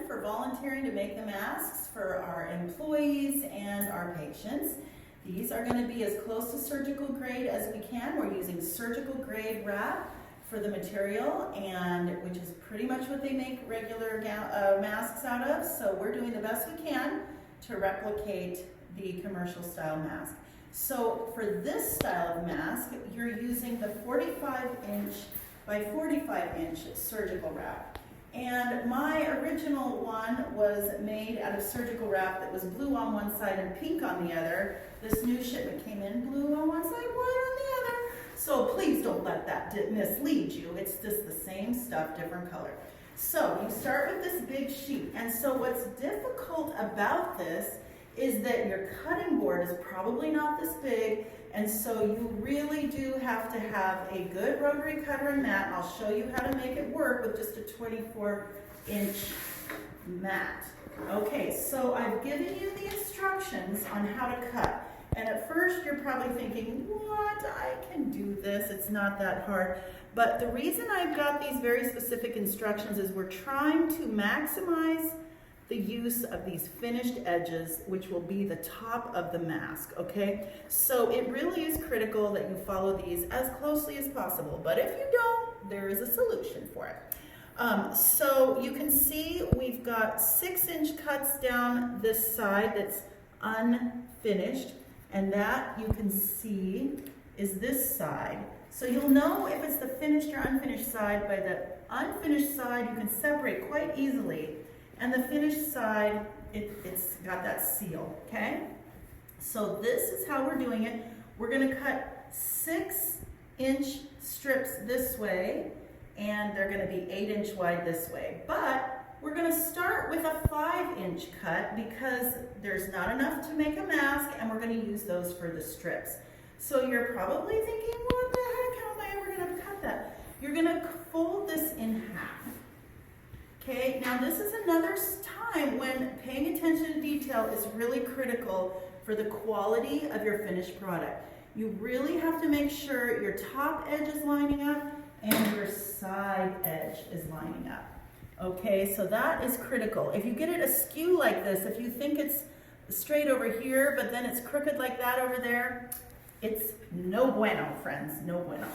again for volunteering to make the masks for our employees and our patients. These are going to be as close to surgical grade as we can. We're using surgical grade wrap for the material, and which is pretty much what they make regular masks out of. So we're doing the best we can to replicate the commercial style mask. So for this style of mask, you're using the 45-inch by 45-inch surgical wrap. And my original one was made out of surgical wrap that was blue on one side and pink on the other. This new shipment came in blue on one side, white on the other. So please don't let that mislead you. It's just the same stuff, different color. So you start with this big sheet. And so what's difficult about this is that your cutting board is probably not this big, and so you really do have to have a good rotary cutter and mat. I'll show you how to make it work with just a 24-inch mat. Okay, so I've given you the instructions on how to cut. And at first you're probably thinking, what? I can do this, it's not that hard. But the reason I've got these very specific instructions is we're trying to maximize the use of these finished edges, which will be the top of the mask, okay? So it really is critical that you follow these as closely as possible, but if you don't, there is a solution for it. So you can see we've got 6-inch cuts down this side that's unfinished, and that you can see is this side. So you'll know if it's the finished or unfinished side by the unfinished side. You can separate quite easily. And the finished side, it's got that seal, okay? So this is how we're doing it. We're gonna cut 6-inch strips this way, and they're gonna be 8-inch wide this way. But we're gonna start with a 5-inch cut because there's not enough to make a mask, and we're gonna use those for the strips. So you're probably thinking, what the heck, how am I ever gonna cut that? You're gonna fold this in half. Okay, now this is another time when paying attention to detail is really critical for the quality of your finished product. You really have to make sure your top edge is lining up and your side edge is lining up. Okay, so that is critical. If you get it askew like this, if you think it's straight over here, but then it's crooked like that over there, it's no bueno, friends, no bueno.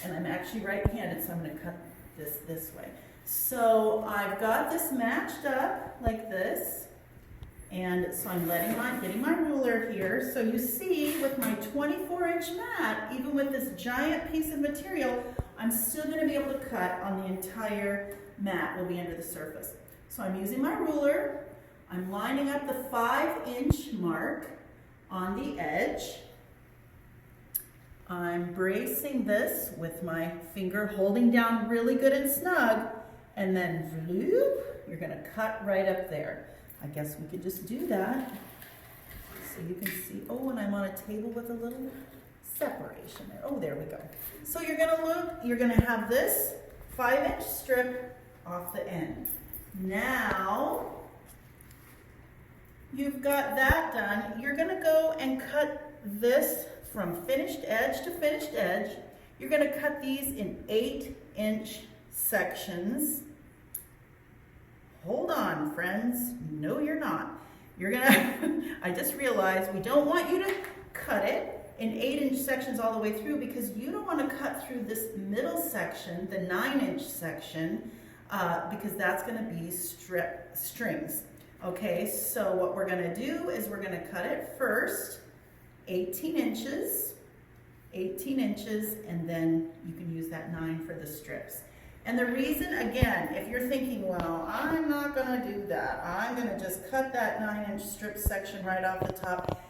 And I'm actually right-handed, so I'm gonna cut this way. So I've got this matched up like this, and so I'm getting my ruler here. So you see with my 24-inch mat, even with this giant piece of material, I'm still gonna be able to cut on the entire mat will be under the surface. So I'm using my ruler, I'm lining up the 5-inch mark on the edge. I'm bracing this with my finger holding down really good and snug, and then bloop, you're gonna cut right up there. I guess we could just do that. So you can see, oh, and I'm on a table with a little separation there. Oh, there we go. So you're gonna have this 5-inch strip off the end. Now, you've got that done. You're gonna go and cut this from finished edge to finished edge. You're gonna cut these in 8-inch sections. Hold on, friends. No, you're not. You're gonna, I just realized we don't want you to cut it in 8-inch sections all the way through because you don't wanna cut through this middle section, the 9-inch section, because that's gonna be strings. Okay, so what we're gonna do is we're gonna cut it first, 18 inches, and then you can use that 9 for the strips. And the reason, again, if you're thinking, well, I'm not gonna do that, I'm gonna just cut that 9-inch strip section right off the top,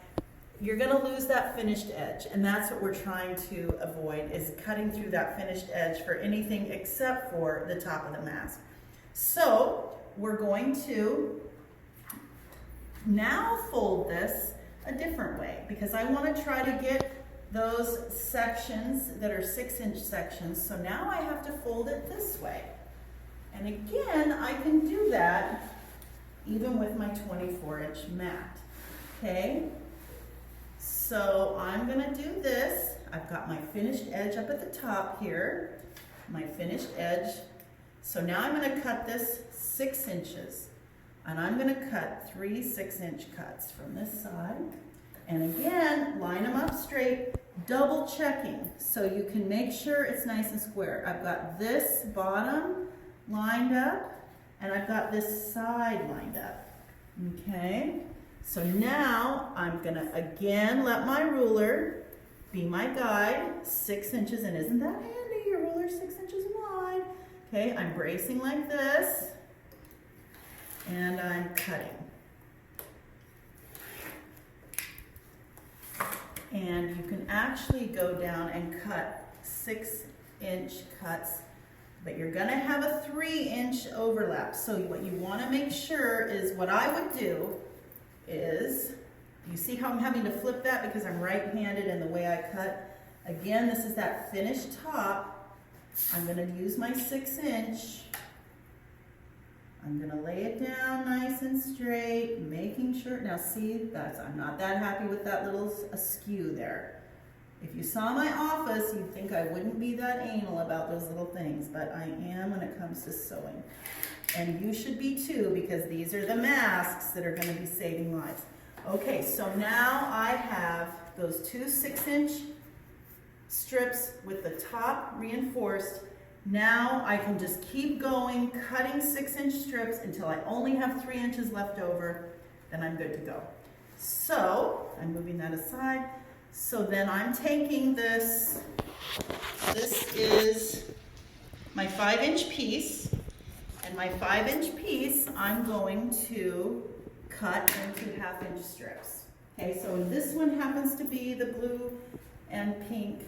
you're gonna lose that finished edge. And that's what we're trying to avoid, is cutting through that finished edge for anything except for the top of the mask. So we're going to now fold this a different way because I wanna try to get those sections that are 6-inch sections. So now I have to fold it this way. And again, I can do that even with my 24-inch mat, okay? So I'm gonna do this. I've got my finished edge up at the top here, my finished edge. So now I'm gonna cut this 6 inches. And I'm gonna cut 3 6-inch cuts from this side. And again, line them up straight, double checking so you can make sure it's nice and square. I've got this bottom lined up and I've got this side lined up, okay? So now I'm gonna again let my ruler be my guide, 6 inches, and isn't that handy? Your ruler's 6 inches wide. Okay, I'm bracing like this and I'm cutting. And you can actually go down and cut 6-inch cuts, but you're gonna have a 3-inch overlap. So what you wanna make sure is, what I would do is, you see how I'm having to flip that because I'm right-handed in the way I cut? Again, this is that finished top. I'm gonna use my 6-inch. I'm gonna lay it down nice and straight, making sure, now see, I'm not that happy with that little askew there. If you saw my office, you'd think I wouldn't be that anal about those little things, but I am when it comes to sewing. And you should be too, because these are the masks that are gonna be saving lives. Okay, so now I have those 2 6-inch strips with the top reinforced. Now I can just keep going, cutting 6-inch strips until I only have 3 inches left over, then I'm good to go. So, I'm moving that aside. So then I'm taking this is my 5-inch piece, and my 5-inch piece I'm going to cut into 1/2-inch strips. Okay, so this one happens to be the blue and pink.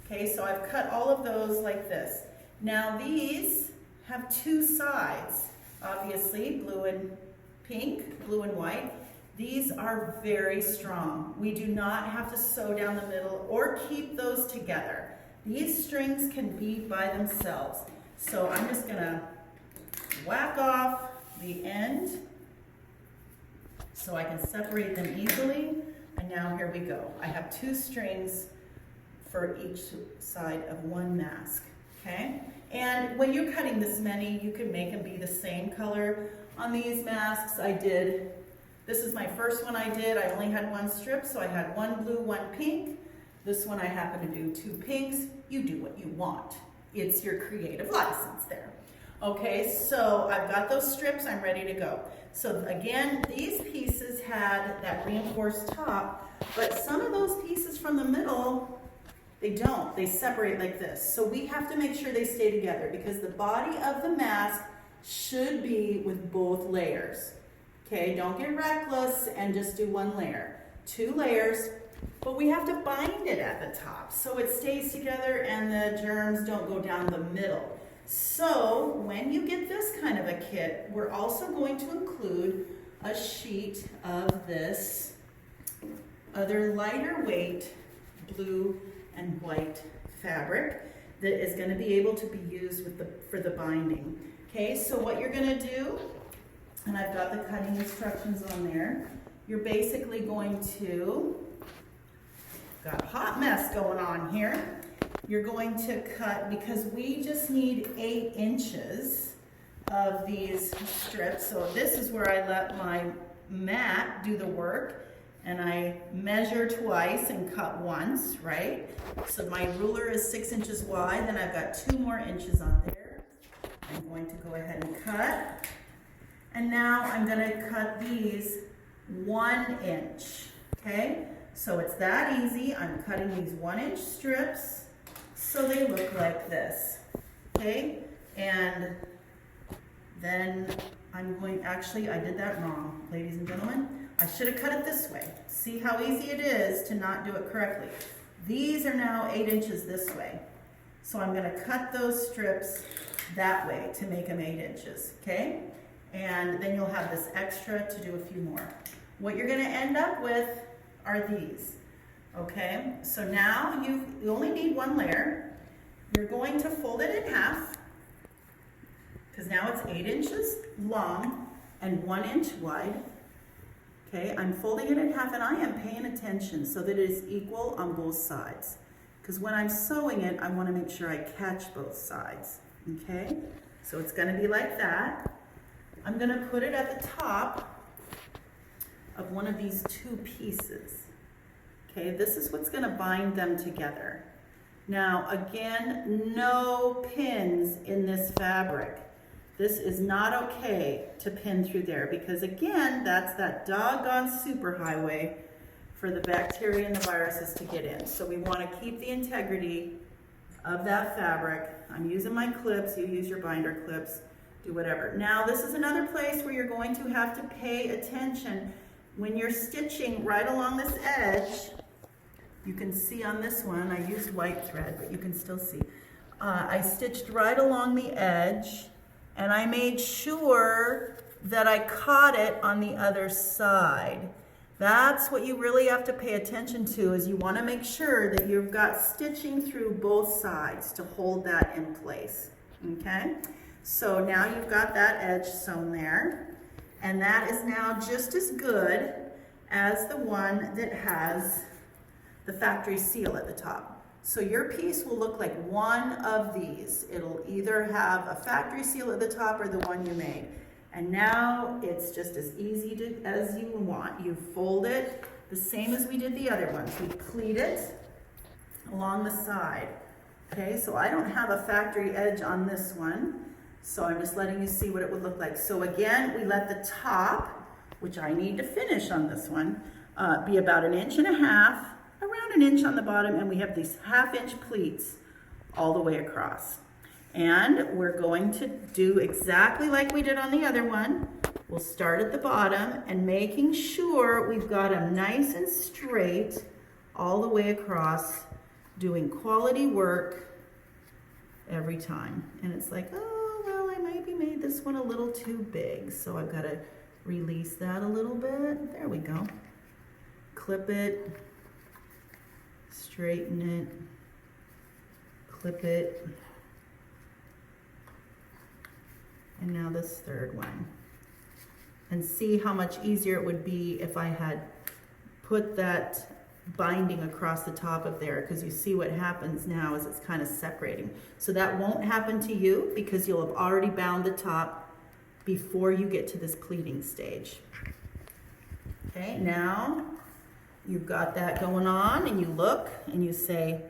Okay, so I've cut all of those like this. Now these have 2 sides, obviously, blue and pink, blue and white. These are very strong. We do not have to sew down the middle or keep those together. These strings can be by themselves. So I'm just gonna whack off the end so I can separate them easily. And now here we go. I have 2 strings for each side of one mask. Okay, and when you're cutting this many, you can make them be the same color. On these masks, this is my first one I did. I only had 1 strip, so I had 1 blue, 1 pink. This one I happen to do 2 pinks. You do what you want. It's your creative license there. Okay, so I've got those strips, I'm ready to go. So again, these pieces had that reinforced top, but some of those pieces from the middle, they don't. They separate like this. So we have to make sure they stay together because the body of the mask should be with both layers. Okay, don't get reckless and just do 1 layer. 2 layers, but we have to bind it at the top so it stays together and the germs don't go down the middle. So when you get this kind of a kit, we're also going to include a sheet of this other lighter weight blue and white fabric that is going to be able to be used for the binding. Okay, so what you're going to do, and I've got the cutting instructions on there, you're basically going to, got a hot mess going on here, you're going to cut, because we just need 8 inches of these strips, so this is where I let my mat do the work. And I measure twice and cut once, right? So my ruler is 6 inches wide, then I've got 2 more inches on there. I'm going to go ahead and cut. And now I'm gonna cut these 1 inch, okay? So it's that easy. I'm cutting these 1-inch strips so they look like this, okay? And then I'm going, actually I did that wrong, ladies and gentlemen. I should have cut it this way. See how easy it is to not do it correctly. These are now 8 inches this way. So I'm gonna cut those strips that way to make them 8 inches, okay? And then you'll have this extra to do a few more. What you're gonna end up with are these, okay? So now you only need 1 layer. You're going to fold it in half, because now it's 8 inches long and 1 inch wide. Okay, I'm folding it in half and I am paying attention so that it is equal on both sides. Because when I'm sewing it, I want to make sure I catch both sides. Okay, so it's going to be like that. I'm going to put it at the top of one of these two pieces. Okay, this is what's going to bind them together. Now, again, no pins in this fabric. This is not okay to pin through there because, again, that's that doggone superhighway for the bacteria and the viruses to get in. So we want to keep the integrity of that fabric. I'm using my clips. You use your binder clips. Do whatever. Now, this is another place where you're going to have to pay attention when you're stitching right along this edge. You can see on this one, I used white thread, but you can still see. I stitched right along the edge, and I made sure that I caught it on the other side. That's what you really have to pay attention to, is you want to make sure that you've got stitching through both sides to hold that in place, okay? So now you've got that edge sewn there, and that is now just as good as the one that has the factory seal at the top. So your piece will look like one of these. It'll either have a factory seal at the top or the one you made. And now it's just as easy as you want. You fold it the same as we did the other ones. We pleat it along the side. Okay, so I don't have a factory edge on this one, so I'm just letting you see what it would look like. So again, we let the top, which I need to finish on this one, be about 1.5 inches, around 1 inch on the bottom, and we have these 1/2 inch pleats all the way across. And we're going to do exactly like we did on the other one. We'll start at the bottom and making sure we've got them nice and straight all the way across, doing quality work every time. And it's like, oh, well, I maybe made this one a little too big, so I've got to release that a little bit. There we go. Clip it, straighten it, clip it. And now this third one. And see how much easier it would be if I had put that binding across the top of there, because you see what happens now is it's kind of separating. So that won't happen to you because you'll have already bound the top before you get to this pleating stage. Okay, now you've got that going on, and you look and you say,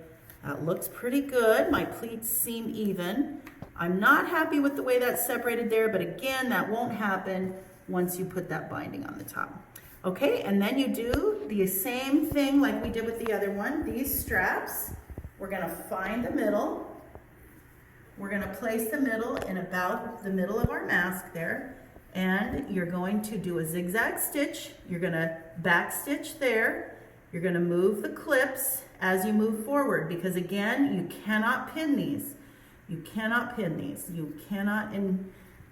that looks pretty good. My pleats seem even. I'm not happy with the way that's separated there, but again, that won't happen once you put that binding on the top. Okay, and then you do the same thing like we did with the other one. These straps, we're gonna find the middle. We're gonna place the middle in about the middle of our mask there, and you're going to do a zigzag stitch. You're gonna back stitch there. You're gonna move the clips as you move forward, because again, you cannot pin these. You cannot pin these. You cannot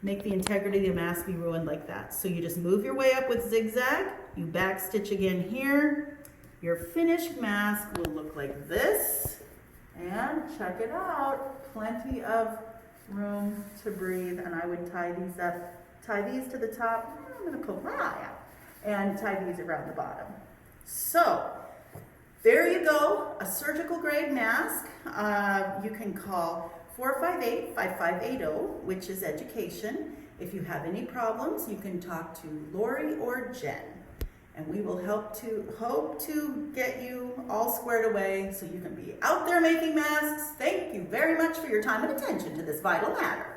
make the integrity of the mask be ruined like that. So you just move your way up with zigzag, you back stitch again here. Your finished mask will look like this. And check it out, plenty of room to breathe. And I would tie these up, tie these to the top. I'm gonna poke my eye out. And tie these around the bottom. So, there you go, a surgical grade mask. You can call 458-5580, which is education. If you have any problems, you can talk to Lori or Jen, and we will hope to get you all squared away so you can be out there making masks. Thank you very much for your time and attention to this vital matter.